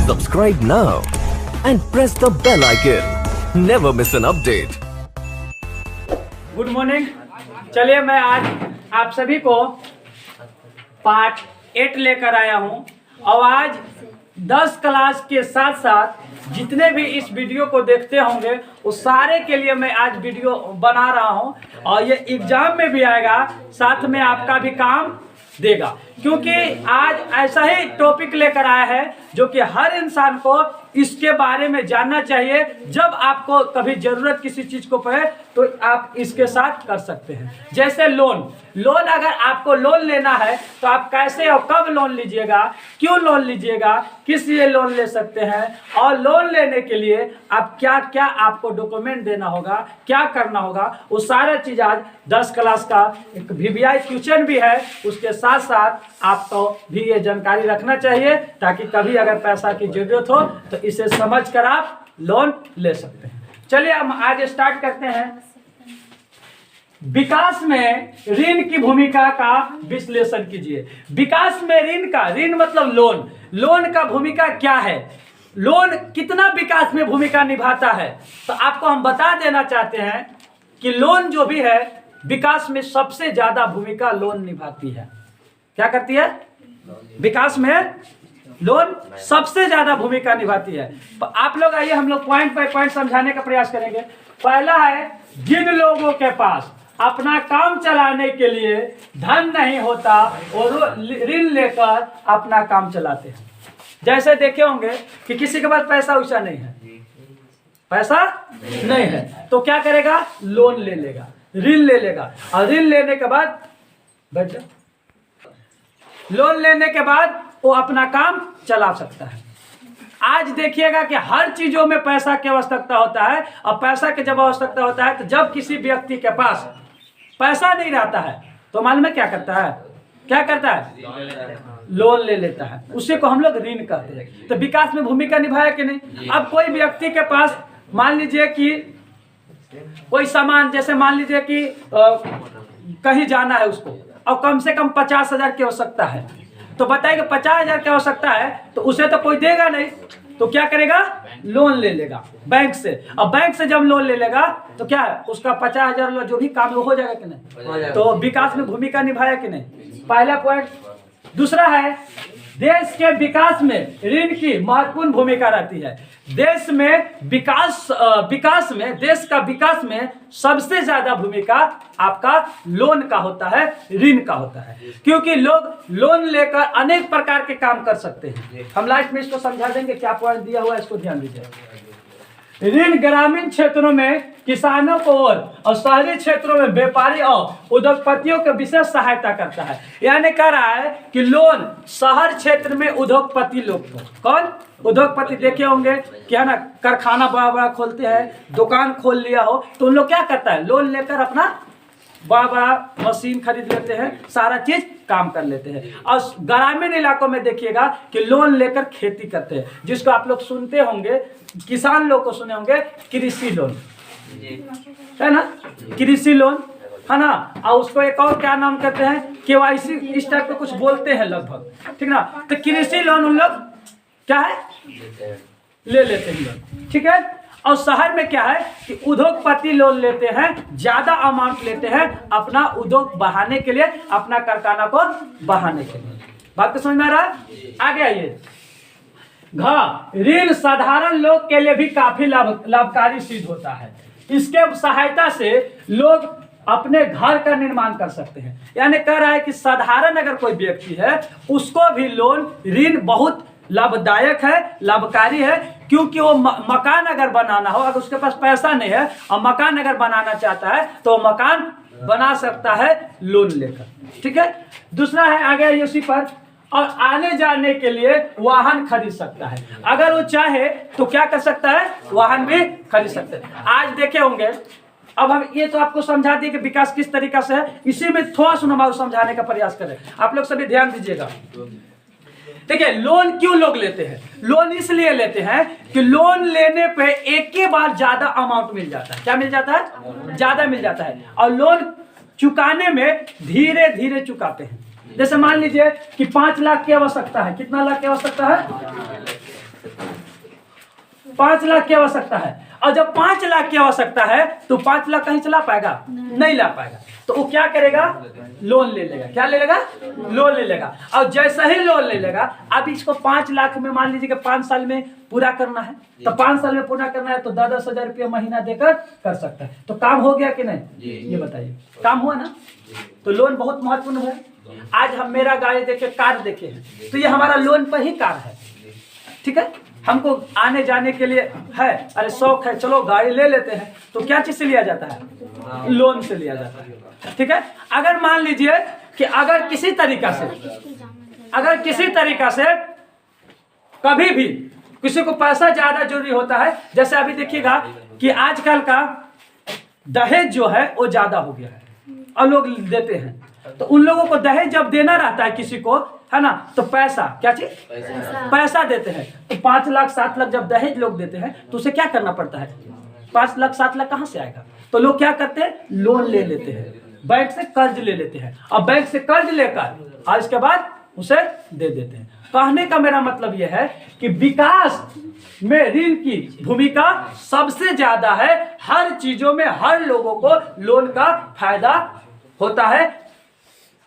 Subscribe now and press the bell icon. Never miss an update. Good morning. चलिए मैं आज आप सभी को पार्ट 8 लेकर आया हूं और आज 10 क्लास के साथ साथ जितने भी इस वीडियो को देखते होंगे वो सारे के लिए मैं आज वीडियो बना रहा हूं और ये एग्जाम में भी आएगा, साथ में आपका भी काम देगा, क्योंकि आज ऐसा ही टॉपिक लेकर आया है जो कि हर इंसान को इसके बारे में जानना चाहिए। जब आपको कभी जरूरत किसी चीज को पड़े तो आप इसके साथ कर सकते हैं। जैसे लोन अगर आपको लोन लेना है तो आप कैसे और कब लोन लीजिएगा, क्यों लोन लीजिएगा, किस लिए लोन ले सकते हैं और लोन लेने के लिए आप क्या क्या आपको डॉक्यूमेंट देना होगा, क्या करना होगा, वो सारा चीज आज 10 क्लास का एक VVI क्वेश्चन भी है, उसके साथ साथ आपको भी ये जानकारी रखना चाहिए ताकि कभी अगर पैसा की जरूरत हो तो इसे समझ कर आप लोन ले सकते हैं। चलिए हम आज स्टार्ट करते हैं। विकास में ऋण की भूमिका का विश्लेषण कीजिए। विकास में ऋण मतलब लोन का भूमिका क्या है, लोन कितना विकास में भूमिका निभाता है। तो आपको हम बता देना चाहते हैं कि लोन जो भी है विकास में सबसे ज्यादा भूमिका लोन निभाती है। क्या करती है? विकास में लोन सबसे ज्यादा भूमिका निभाती है। आप लोग आइए हम लोग पॉइंट बाय पॉइंट समझाने का प्रयास करेंगे। पहला है, जिन लोगों के पास अपना काम चलाने के लिए धन नहीं होता और ऋण लेकर अपना काम चलाते हैं। जैसे देखे होंगे कि किसी के पास पैसा वैसा नहीं है, पैसा नहीं है तो क्या करेगा? लोन ले लेगा, ऋण ले लेगा और ऋण लेने के बाद बैठ जाओ, लोन लेने के बाद वो अपना काम चला सकता है। आज देखिएगा कि हर चीजों में पैसा की आवश्यकता होता है और पैसा की जब आवश्यकता होता है तो जब किसी व्यक्ति के पास पैसा नहीं रहता है तो मालूम है क्या करता है? क्या करता है? लोन ले लेता है। उसी को हम लोग ऋण कहते हैं। तो विकास में भूमिका निभाया कि नहीं? अब कोई व्यक्ति के पास मान लीजिए कि कोई सामान, जैसे मान लीजिए कि कहीं जाना है उसको और कम से कम 50,000 की आवश्यकता है, तो बताइए 50,000 की आवश्यकता है तो उसे तो कोई देगा नहीं, तो क्या करेगा? लोन ले लेगा बैंक से। और बैंक से जब लोन ले लेगा तो क्या है, उसका 50,000 जो भी काम हो जाएगा कि नहीं? तो विकास में भूमिका निभाया कि नहीं? पहला पॉइंट। दूसरा है, देश के विकास में ऋण की महत्वपूर्ण भूमिका रहती है। देश का विकास में सबसे ज्यादा भूमिका आपका लोन का होता है, ऋण का होता है, क्योंकि लोग लोन लेकर अनेक प्रकार के काम कर सकते हैं। हम लास्ट में इसको समझा देंगे, क्या पॉइंट दिया हुआ है इसको ध्यान दीजिए। ऋण ग्रामीण क्षेत्रों में किसानों को और शहरी क्षेत्रों में व्यापारी और उद्योगपतियों को विशेष सहायता करता है। यानी कह रहा है कि लोन शहर क्षेत्र में उद्योगपति लोग को, कौन उद्योगपति देखे होंगे कि है ना, कारखाना बड़ा बड़ा खोलते हैं, दुकान खोल लिया हो तो उन लोग क्या करता है? लोन लेकर अपना बड़ा बड़ा मशीन खरीद लेते हैं, सारा चीज काम कर लेते हैं। और ग्रामीण इलाकों में देखिएगा कि लोन लेकर खेती करते हैं, जिसको आप लोग सुनते होंगे, किसान लोग को सुने होंगे, कृषि लोन है ना, कृषि लोन है ना। और उसको एक और क्या नाम कहते हैं? KYC, इस टाइप का कुछ बोलते हैं लगभग, ठीक ना। तो कृषि लोन उन लोग क्या है? ले लेते हैं लोन, ठीक है। और शहर में क्या है कि उद्योगपति लोन लेते हैं, ज्यादा अमाउंट लेते हैं अपना उद्योग बढ़ाने के लिए, अपना कारखाना को बढ़ाने के लिए। बात तो समझ में आ रहा है? आगे आइए। ऋण साधारण लोग के लिए भी काफी लाभकारी सिद्ध होता है। इसके सहायता से लोग अपने घर का निर्माण कर सकते हैं। यानी कह रहा है कि साधारण अगर कोई व्यक्ति है उसको भी लोन, ऋण बहुत लाभदायक है, लाभकारी है, क्योंकि वो मकान अगर बनाना हो, अगर उसके पास पैसा नहीं है और मकान अगर बनाना चाहता है तो मकान बना सकता है लोन लेकर, ठीक है। दूसरा है, आगे इसी पर, और आने जाने के लिए वाहन खरीद सकता है। अगर वो चाहे तो क्या कर सकता है? वाहन भी खरीद सकता है। आज देखे होंगे, अब हम ये तो आपको समझा दिए कि विकास किस तरीका से है, इसी में थोड़ा सा हम समझाने का प्रयास करें। आप लोग सभी ध्यान दीजिएगा। देखिए, लोन क्यों लोग लेते हैं? लोन इसलिए लेते हैं कि लोन लेने पे एक ही बार ज्यादा अमाउंट मिल जाता है। क्या मिल जाता है? ज्यादा मिल जाता है। और लोन चुकाने में धीरे धीरे चुकाते हैं। जैसे मान लीजिए कि 5 लाख की आवश्यकता है। कितना लाख की आवश्यकता है? 5 लाख की आवश्यकता है, और जब 5 लाख की आवश्यकता है तो 5 लाख कहीं चला पाएगा? नहीं ला पाएगा। तो वो क्या करेगा? लोन ले लेगा। क्या ले लेगा? लोन ले लेगा। और जैसा ही लोन ले लेगा, अब इसको 5 लाख में मान लीजिए कि 5 साल में पूरा करना है, तो 5 साल में पूरा करना है तो 10,000 रुपया महीना देकर कर सकता है। तो काम हो गया कि नहीं? ये बताइए, काम हुआ ना? तो लोन बहुत महत्वपूर्ण है। आज हम मेरा गाड़ी देखे, कार देखे हैं, तो ये हमारा लोन पर ही कार है, ठीक है। हमको आने जाने के लिए है, अरे शौक है, चलो गाड़ी ले लेते हैं, तो क्या चीज से लिया जाता है? लोन से लिया जाता है, ठीक है। अगर मान लीजिए कि अगर किसी तरीका से कभी भी किसी को पैसा ज्यादा जरूरी होता है, जैसे अभी देखिएगा कि आजकल का दहेज जो है वो ज्यादा हो गया है और लोग देते हैं, तो उन लोगों को दहेज जब देना रहता है किसी को, है ना, तो पैसा, क्या चीज? पैसा देते हैं। तो 5 लाख 7 लाख जब दहेज लोग देते हैं तो उसे क्या करना पड़ता है? 5 लाख 7 लाख कहाँ से आएगा? तो लोग क्या करते हैं? लोन ले लेते हैं, बैंक से कर्ज ले लेते हैं, और बैंक से कर्ज लेकर और इसके बाद उसे दे देते हैं। कहने का मेरा मतलब यह है कि विकास में ऋण की भूमिका सबसे ज्यादा है। हर चीजों में हर लोगों को लोन का फायदा होता है।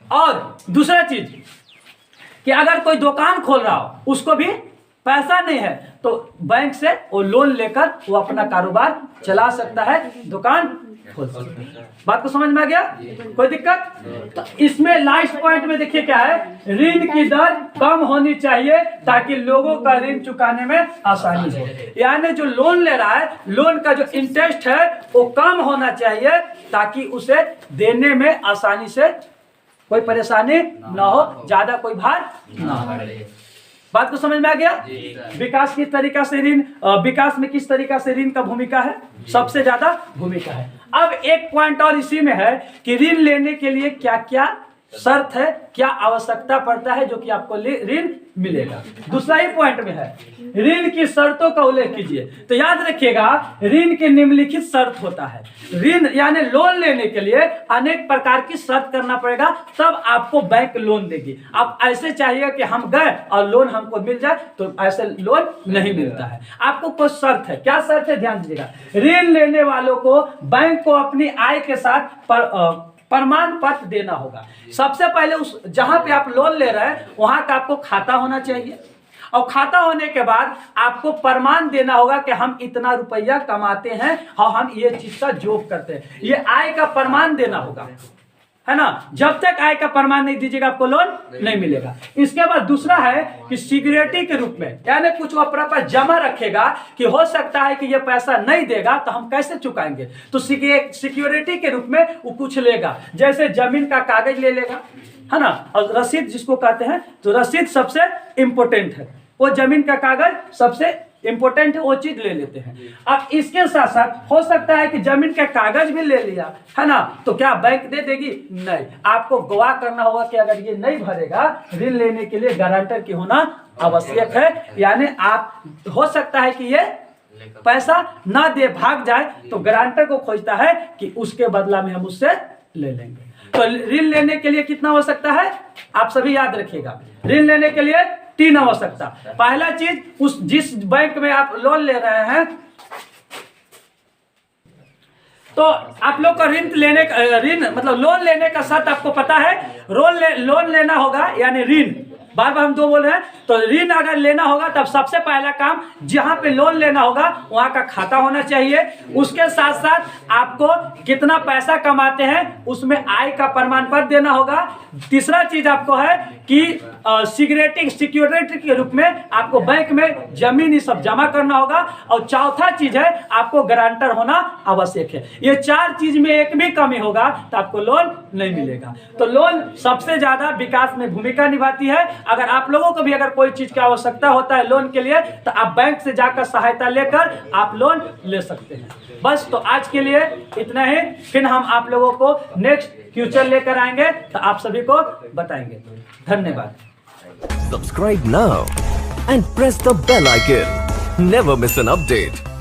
और दूसरा चीज कि अगर कोई दुकान खोल रहा हो, उसको भी पैसा नहीं है, तो बैंक से वो लोन लेकर वो अपना कारोबार चला सकता है, दुकान खोल सकता है। बात को समझ में आ गया? कोई दिक्कत? तो इसमें लास्ट पॉइंट में देखिए क्या है, ऋण की दर कम होनी चाहिए ताकि लोगों का ऋण चुकाने में आसानी हो। यानी जो लोन ले रहा है, लोन का जो इंटरेस्ट है वो कम होना चाहिए ताकि उसे देने में आसानी से कोई परेशानी ना हो, ज्यादा कोई भार ना हो। बात को समझ में आ गया? विकास किस तरीका से ऋण, विकास में किस तरीका से ऋण का भूमिका है? सबसे ज्यादा भूमिका है। अब एक पॉइंट और इसी में है कि ऋण लेने के लिए क्या क्या शर्त है, क्या आवश्यकता पड़ता है जो कि आपको ऋण मिलेगा। दूसरा ही पॉइंट में है, ऋण की शर्तों का उल्लेख कीजिए। तो याद रखिएगा, ऋण के निम्नलिखित शर्त होता है। ऋण यानी लोन लेने के लिए अनेक प्रकार की शर्त करना पड़ेगा, तब आपको बैंक लोन देगी। आप ऐसे चाहिए कि हम गए और लोन हमको मिल जाए, तो ऐसे लोन नहीं मिलता है। आपको कुछ शर्त है। क्या शर्त है? ध्यान दीजिएगा। ऋण लेने वालों को बैंक को अपनी आय के साथ प्रमाण पत्र देना होगा। सबसे पहले उस जहां पे आप लोन ले रहे हैं वहां का आपको खाता होना चाहिए, और खाता होने के बाद आपको प्रमाण देना होगा कि हम इतना रुपया कमाते हैं और हम ये चीज का जॉब करते हैं। ये आय का प्रमाण देना होगा, है ना। जब तक आय का प्रमाण नहीं दीजिएगा आपको लोन नहीं मिलेगा। इसके बाद दूसरा है कि सिक्योरिटी के रूप में, यानी कुछ वो अपना पास जमा रखेगा कि हो सकता है कि ये पैसा नहीं देगा तो हम कैसे चुकाएंगे, तो सिक्योरिटी के रूप में वो कुछ लेगा। जैसे जमीन का कागज ले लेगा, है ना, और रसीद जिसको कहते हैं, तो रसीद सबसे इंपॉर्टेंट है। वो जमीन का कागज सबसे इंपॉर्टेंट है, वो चीज ले लेते हैं। अब इसके साथ साथ हो सकता है कि जमीन का कागज भी ले लिया, है ना, तो क्या बैंक दे देगी? नहीं, आपको गवाह करना होगा कि अगर ये नहीं भरेगा, ऋण लेने के लिए गारंटर की होना आवश्यक है। यानी आप, हो सकता है कि ये पैसा ना दे भाग जाए, तो गारंटर को खोजता है कि उसके बदला में हम उससे ले लेंगे। तो ऋण लेने के लिए कितना आवश्यकता है? आप सभी याद रखिएगा, ऋण लेने के लिए 3 आवश्यकता। पहला चीज, उस जिस बैंक में आप लोन ले रहे हैं, तो आप लोग का ऋण मतलब लोन लेने का शर्त आपको पता है। लोन लेना होगा, यानी ऋण, बार बार हम 2 बोल रहे हैं, तो ऋण अगर लेना होगा तब सबसे पहला काम, जहां पे लोन लेना होगा वहां का खाता होना चाहिए। उसके साथ साथ आपको कितना पैसा कमाते हैं उसमें आय का प्रमाण पत्र देना होगा। तीसरा चीज आपको है कि सिक्योरिटी के रूप में आपको बैंक में जमीन ये सब जमा करना होगा। और चौथा चीज है, आपको गारंटर होना आवश्यक है। ये 4 चीज में एक भी कमी होगा तो आपको लोन नहीं मिलेगा। तो लोन सबसे ज्यादा विकास में भूमिका निभाती है। अगर आप लोगों को भी अगर कोई चीज की आवश्यकता होता है लोन के लिए, तो आप बैंक से जाकर सहायता लेकर आप लोन ले सकते हैं। बस, तो आज के लिए इतना ही। फिर हम आप लोगों को नेक्स्ट फ्यूचर लेकर आएंगे, तो आप सभी को बताएंगे। धन्यवाद। Subscribe now and press the bell icon. Never miss an update.